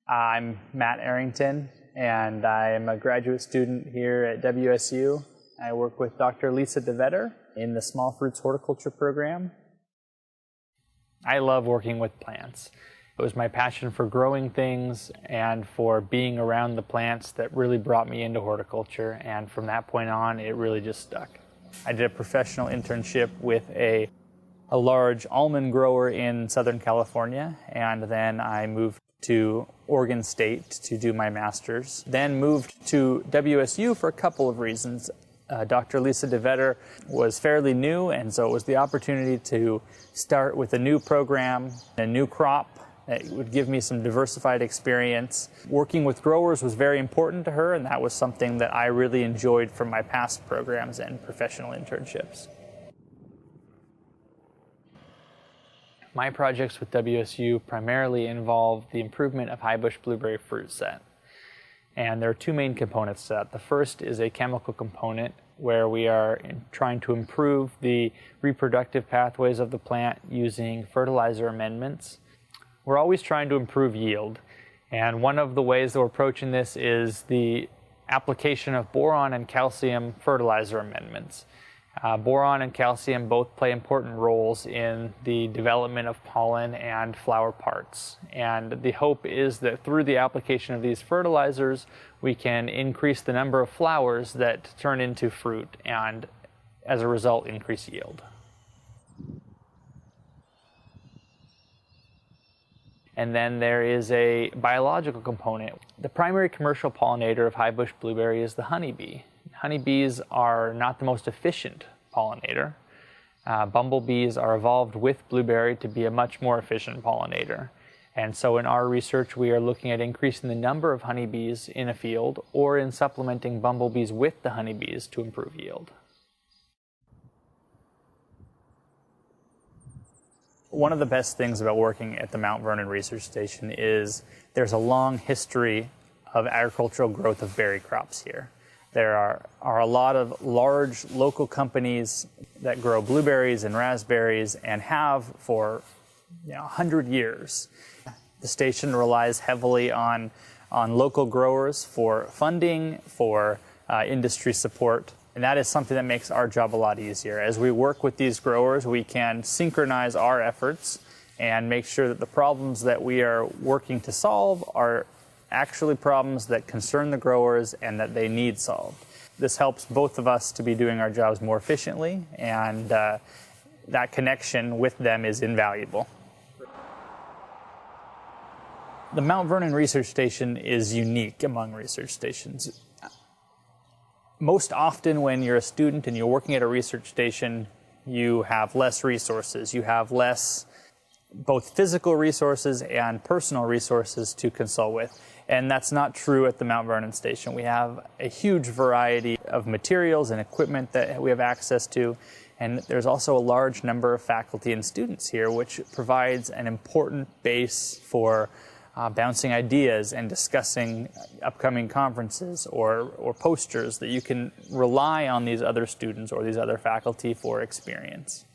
I'm Matt Arrington, and I'm a graduate student here at WSU. I work with Dr. Lisa DeVetter in the Small Fruits Horticulture program. I love working with plants. It was my passion for growing things and for being around the plants that really brought me into horticulture, and from that point on, it really just stuck. I did a professional internship with a large almond grower in Southern California, and then I moved to Oregon State to do my master's. Then moved to WSU for a couple of reasons. Dr. Lisa DeVetter was fairly new, and so it was the opportunity to start with a new program, a new crop that would give me some diversified experience. Working with growers was very important to her, and that was something that I really enjoyed from my past programs and professional internships. My projects with WSU primarily involve the improvement of highbush blueberry fruit set. And there are two main components to that. The first is a chemical component where we are trying to improve the reproductive pathways of the plant using fertilizer amendments. We're always trying to improve yield. And one of the ways that we're approaching this is the application of boron and calcium fertilizer amendments. Boron and calcium both play important roles in the development of pollen and flower parts. And the hope is that through the application of these fertilizers, we can increase the number of flowers that turn into fruit and, as a result, increase yield. And then there is a biological component. The primary commercial pollinator of highbush blueberry is the honeybee. Honeybees are not the most efficient pollinator. Bumblebees are evolved with blueberry to be a much more efficient pollinator. And so in our research, we are looking at increasing the number of honeybees in a field or in supplementing bumblebees with the honeybees to improve yield. One of the best things about working at the Mount Vernon Research Station is there's a long history of agricultural growth of berry crops here. There are a lot of large local companies that grow blueberries and raspberries and have for 100 years. The station relies heavily on local growers for funding, for industry support, and that is something that makes our job a lot easier. As we work with these growers, we can synchronize our efforts and make sure that the problems that we are working to solve are actually problems that concern the growers and that they need solved. This helps both of us to be doing our jobs more efficiently, and that connection with them is invaluable. The Mount Vernon Research Station is unique among research stations. Most often when you're a student and you're working at a research station, you have less resources. You have less both physical resources and personal resources to consult with. And that's not true at the Mount Vernon Station. We have a huge variety of materials and equipment that we have access to, and there's also a large number of faculty and students here, which provides an important base for bouncing ideas and discussing upcoming conferences or posters that you can rely on these other students or these other faculty for experience.